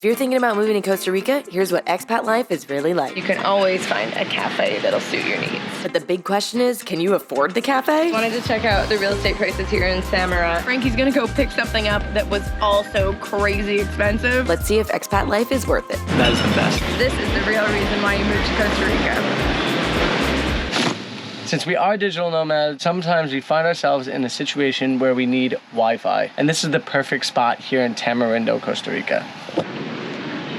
If you're thinking about moving to Costa Rica, here's what expat life is really like. You can always find a cafe that'll suit your needs. But the big question is, can you afford the cafe? Wanted to check out the real estate prices here in Samara. Frankie's gonna go pick something up that was also crazy expensive. Let's see if expat life is worth it. That is the best. This is the real reason why you moved to Costa Rica. Since we are digital nomads, sometimes we find ourselves in a situation where we need Wi-Fi. And this is the perfect spot here in Tamarindo, Costa Rica.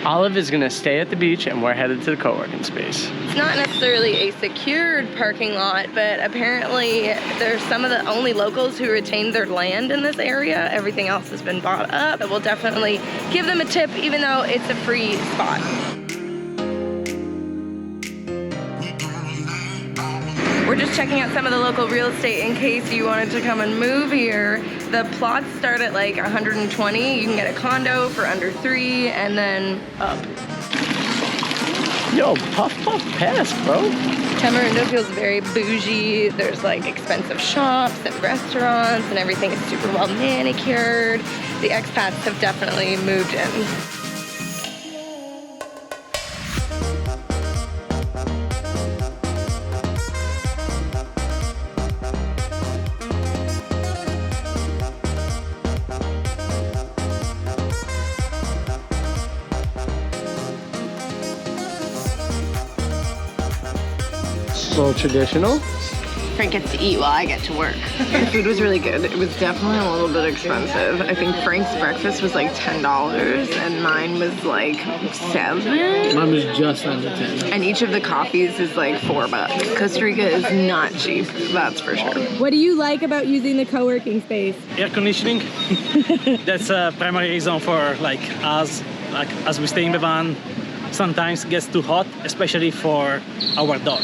Olive is gonna stay at the beach and we're headed to the co-working space. It's not necessarily a secured parking lot, but apparently there's some of the only locals who retain their land in this area. Everything else has been bought up. But we'll definitely give them a tip even though it's a free spot. We're just checking out some of the local real estate in case you wanted to come and move here. The plots start at like 120. You can get a condo for under 3 and then up. Yo, puff pass, bro. Tamarindo feels very bougie. There's like expensive shops and restaurants and everything is super well manicured. The expats have definitely moved in. So traditional. Frank gets to eat while I get to work. The food was really good. It was definitely a little bit expensive. I think Frank's breakfast was like $10 and mine was like $7. Mine was just under 10. And each of the coffees is like $4. Costa Rica is not cheap, that's for sure. What do you like about using the co-working space? Air conditioning. That's a primary reason for like us, as we stay in the van. Sometimes it gets too hot, especially for our dog.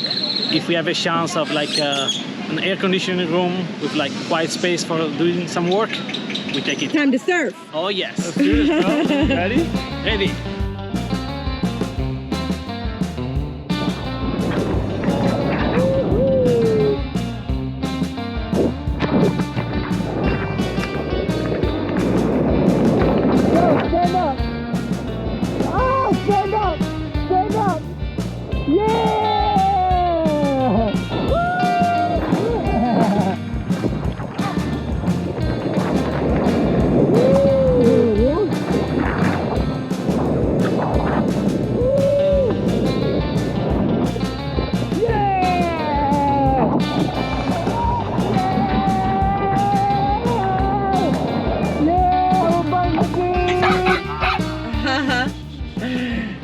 If we have a chance of like an air conditioning room with like quiet space for doing some work, we take it. Time to surf. Oh yes. Let's do this, bro. Ready? Ready.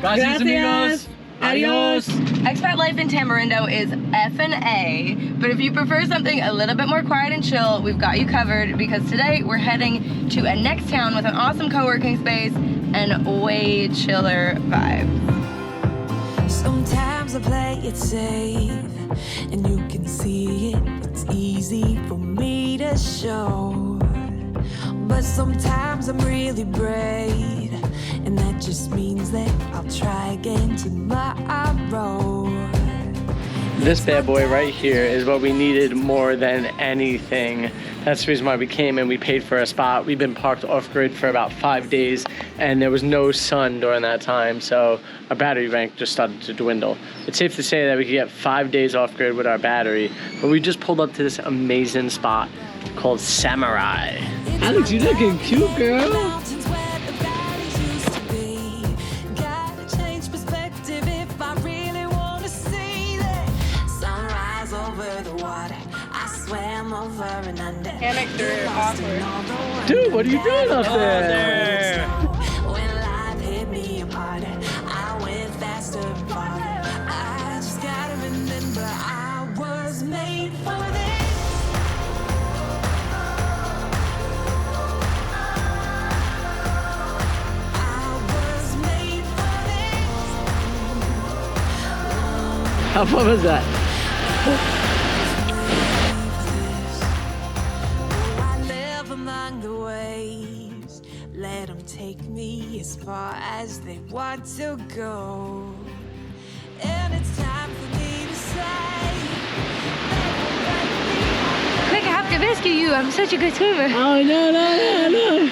Gracias, amigos. Adios. Expat life in Tamarindo is F&A, but if you prefer something a little bit more quiet and chill, we've got you covered because today we're heading to a next town with an awesome co-working space and way chiller vibes. Sometimes I play it safe and you can see it. It's easy for me to show, but sometimes I'm really brave, and that just means that I'll try again tomorrow. This bad boy right here is what we needed more than anything. That's the reason why we came and we paid for a spot. We've been parked off-grid for about 5 days and there was no sun during that time, so our battery bank just started to dwindle. It's safe to say that we could get 5 days off-grid with our battery, but we just pulled up to this amazing spot called Samara. Alex, you looking cute, girl. Hammocks are awkward. Dude, what are you doing up there? When life hit me apart, I went faster and farther. I just gotta remember I was made for this. I was made for this. How fun was that? Let them take me as far as they want to go. And it's time for me to say, Quick, I have to rescue you. I'm such a good swimmer. Oh, no.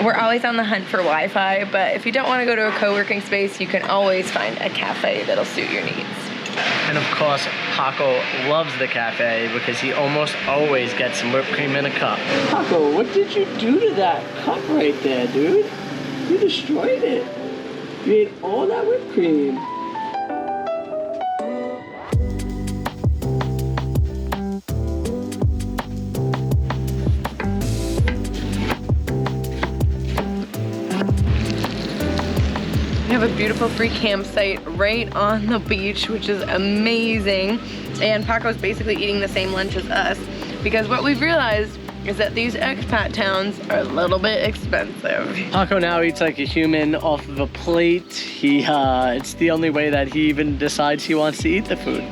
We're always on the hunt for Wi-Fi, but if you don't want to go to a co-working space, you can always find a cafe that'll suit your needs. And of course, Paco loves the cafe because he almost always gets some whipped cream in a cup. Paco, what did you do to that cup right there, dude? You destroyed it. You ate all that whipped cream. We have a beautiful free campsite right on the beach, which is amazing. And Paco's basically eating the same lunch as us because what we've realized is that these expat towns are a little bit expensive. Paco now eats like a human off of a plate. It's the only way that he even decides he wants to eat the food.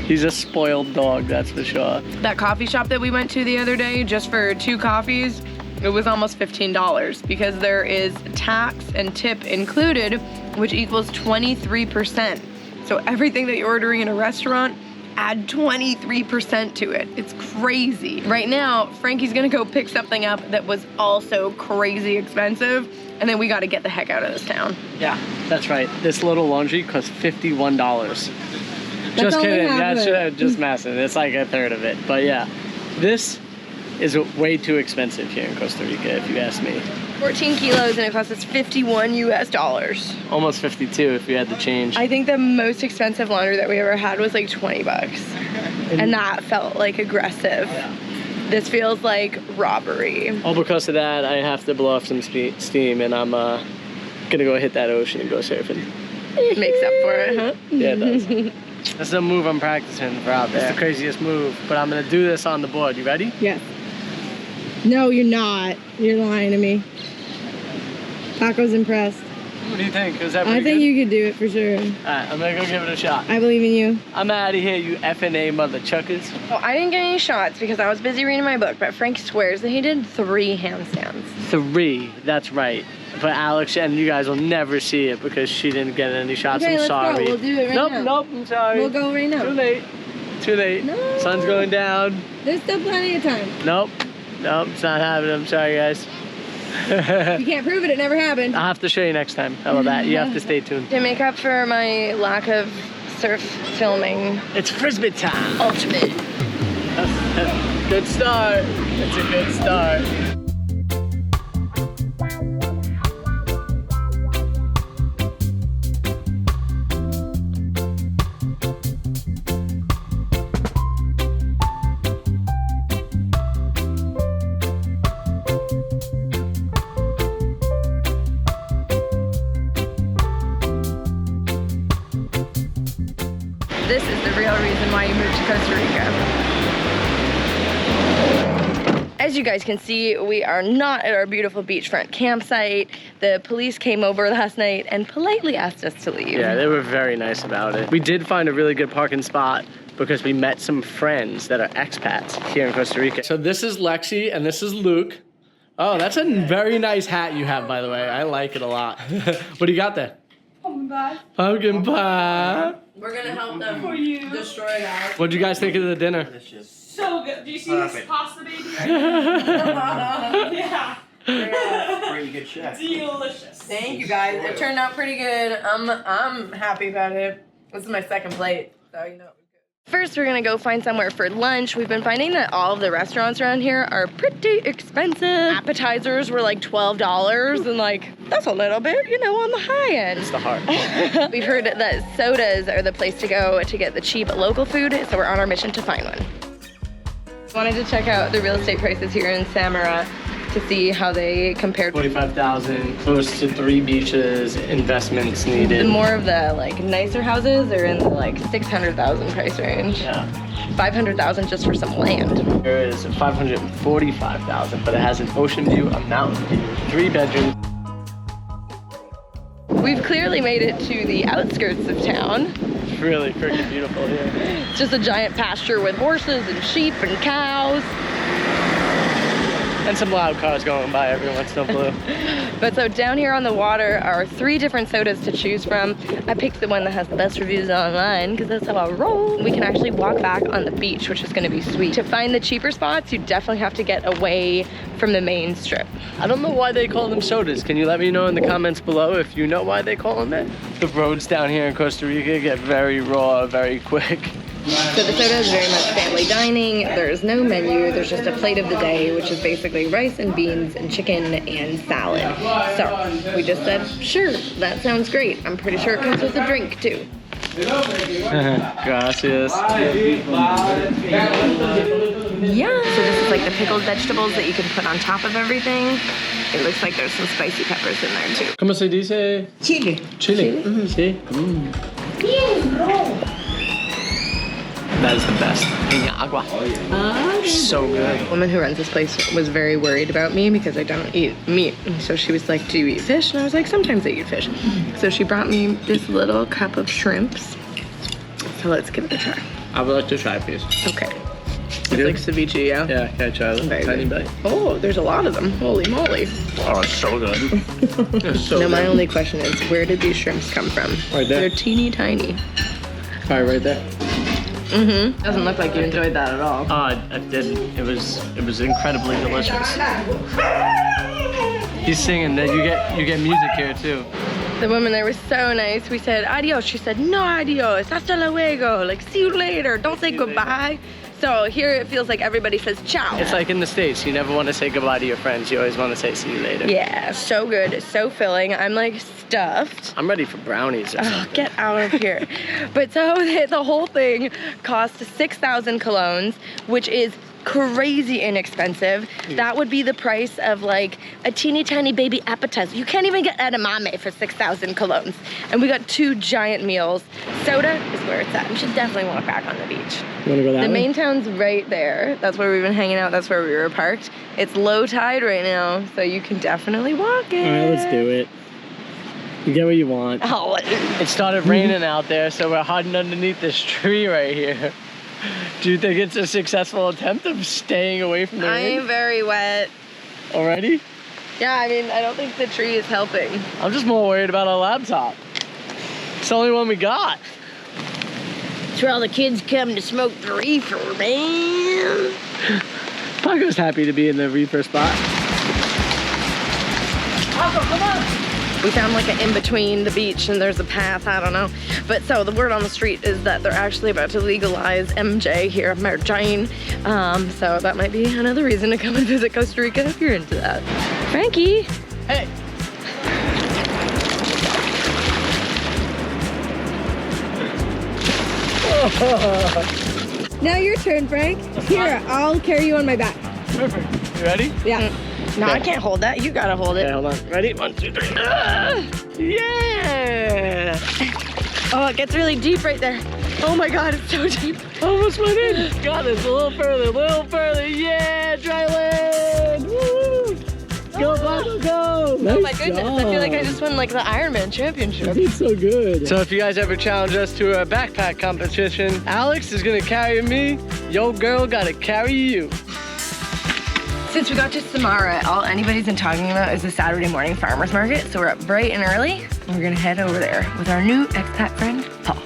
He's a spoiled dog, that's for sure. That coffee shop that we went to the other day, just for 2 coffees, it was almost $15 because there is tax and tip included, which equals 23%. So everything that you're ordering in a restaurant, add 23% to it. It's crazy. Right now, Frankie's gonna go pick something up that was also crazy expensive, and then we gotta get the heck out of this town. Yeah, that's right. This little laundry costs $51. Just kidding, that's just messing. It's like a third of it. But yeah, this is way too expensive here in Costa Rica, if you ask me. 14 kilos and it costs us $51 US. Almost 52 if we had to change. I think the most expensive laundry that we ever had was like 20 bucks. And that felt like aggressive. Yeah. This feels like robbery. All because of that, I have to blow off some steam and I'm gonna go hit that ocean and go surfing. It makes up for it, huh? Yeah, it does. That's the move I'm practicing for out there. It's the craziest move, but I'm gonna do this on the board. You ready? Yes. No, you're not. You're lying to me. Paco's impressed. What do you think? Is that I think you could do it for sure. Alright, I'm gonna go give it a shot. I believe in you. I'm out of here, you FNA mother chuckers. Well, I didn't get any shots because I was busy reading my book, but Frank swears that he did 3 handstands. 3, that's right. But Alex and you guys will never see it because she didn't get any shots. Okay, I'm let's sorry. go. We'll do it right now. Nope, I'm sorry. We'll go right now. Too late. Too late. No. Sun's going down. There's still plenty of time. Nope, it's not happening. I'm sorry, guys. If you can't prove it, it never happened. I'll have to show you next time. How about that? You have to stay tuned. To make up for my lack of surf filming. It's frisbee time. Ultimate. Good start. It's a good start. This is the real reason why you moved to Costa Rica. As you guys can see, we are not at our beautiful beachfront campsite. The police came over last night and politely asked us to leave. Yeah, they were very nice about it. We did find a really good parking spot because we met some friends that are expats here in Costa Rica. So this is Lexi and this is Luke. Oh, that's a very nice hat you have, by the way. I like it a lot. What do you got there? Pumpkin pie. Pumpkin pie. We're gonna help them destroy that. What'd you guys think of the dinner? So good. Do you see this pasta baby? Yeah. Pretty good chef. Delicious. Thank you guys. It turned out pretty good. I'm happy about it. This is my second plate, so you know. First, we're gonna go find somewhere for lunch. We've been finding that all of the restaurants around here are pretty expensive. Appetizers were like $12, and like, that's a little bit, you know, on the high end. It's the heart. We've heard that sodas are the place to go to get the cheap local food, so we're on our mission to find one. Wanted to check out the real estate prices here in Samara to see how they compared. 45,000, close to 3 beaches, investments The needed. more of the like nicer houses are in the like 600,000 price range. Yeah. 500,000 just for some land. There is 545,000, but it has an ocean view, a mountain view, 3 bedrooms. We've clearly made it to the outskirts of town. It's really freaking beautiful here. It's just a giant pasture with horses and sheep and cows. And some loud cars going by every once in a blue. But so down here on the water are 3 different sodas to choose from. I picked the one that has the best reviews online because that's how I roll. We can actually walk back on the beach, which is gonna be sweet. To find the cheaper spots, you definitely have to get away from the main strip. I don't know why they call them sodas. Can you let me know in the comments below if you know why they call them that? The roads down here in Costa Rica get very raw, very quick. So the soda is very much family dining. There's no menu. There's just a plate of the day, which is basically rice and beans and chicken and salad. So we just said, sure, that sounds great. I'm pretty sure it comes with a drink too. Gracias. Yeah. So this is like the pickled vegetables that you can put on top of everything. It looks like there's some spicy peppers in there too. ¿Cómo se dice? Chile. Chile. Sí. That is the best. Piña agua. So good. The woman who runs this place was very worried about me because I don't eat meat. And so she was like, do you eat fish? And I was like, sometimes I eat fish. So she brought me this little cup of shrimps. So let's give it a try. I would like to try, please. Okay. It's like ceviche, yeah? Yeah, can I try a tiny bite? Oh, there's a lot of them. Holy moly. Oh, it's so good. It's so Now, good. my only question is, where did these shrimps come from? Right there. They're teeny tiny. Right there. Mm-hmm. Doesn't look like you enjoyed that at all. I didn't. It was incredibly delicious. He's singing. That you get music here too. The woman there was so nice. We said adios. She said no adios. Hasta luego. Like see you later. Don't say goodbye. So here it feels like everybody says ciao. It's like in the States. You never want to say goodbye to your friends. You always want to say see you later. Yeah, so good. So filling. I'm like stuffed. I'm ready for brownies or Oh, something. get out of here. But so the whole thing cost 6,000 colones, which is crazy inexpensive. That would be the price of like a teeny tiny baby appetizer. You can't even get edamame for 6,000 colones. And we got 2 giant meals. Soda is where it's at. We should definitely walk back on the beach. You want to go that The way? main town's right there. That's where we've been hanging out. That's where we were parked. It's low tide right now, so you can definitely walk it. All right, let's do it. You get what you want. Oh, It started raining out there, so we're hiding underneath this tree right here. Do you think it's a successful attempt of staying away from the rain I'm very wet. already? Yeah, I mean, I don't think the tree is helping. I'm just more worried about our laptop. It's the only one we got. It's where all the kids come to smoke the reefer, man. Paco's happy to be in the reefer spot. Paco, come on! We found like an in-between the beach and there's a path, I don't know. But so the word on the street is that they're actually about to legalize MJ here at Marjane. So that might be another reason to come and visit Costa Rica if you're into that. Frankie. Hey! Now your turn, Frank. Here, I'll carry you on my back. Perfect. You ready? Yeah. No, I can't hold that. You gotta hold Okay, it. hold on. Ready? 1, 2, 3. Yeah! Oh, it gets really deep right there. Oh my God, it's so deep. Almost went in. Got this. A little further, a little further. Yeah! Dry land! Woo! Go, Paco, go! Oh my goodness, I feel like I just won like the Ironman championship. It's so good. So if you guys ever challenge us to a backpack competition, Alex is gonna carry me. Yo girl gotta carry you. Since we got to Samara, all anybody's been talking about is the Saturday morning farmer's market. So we're up bright and early, and we're gonna head over there with our new expat friend, Paul.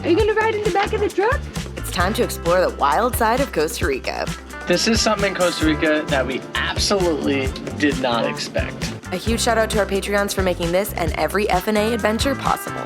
Are you gonna ride in the back of the truck? It's time to explore the wild side of Costa Rica. This is something in Costa Rica that we absolutely did not expect. A huge shout out to our Patreons for making this and every F&A adventure possible.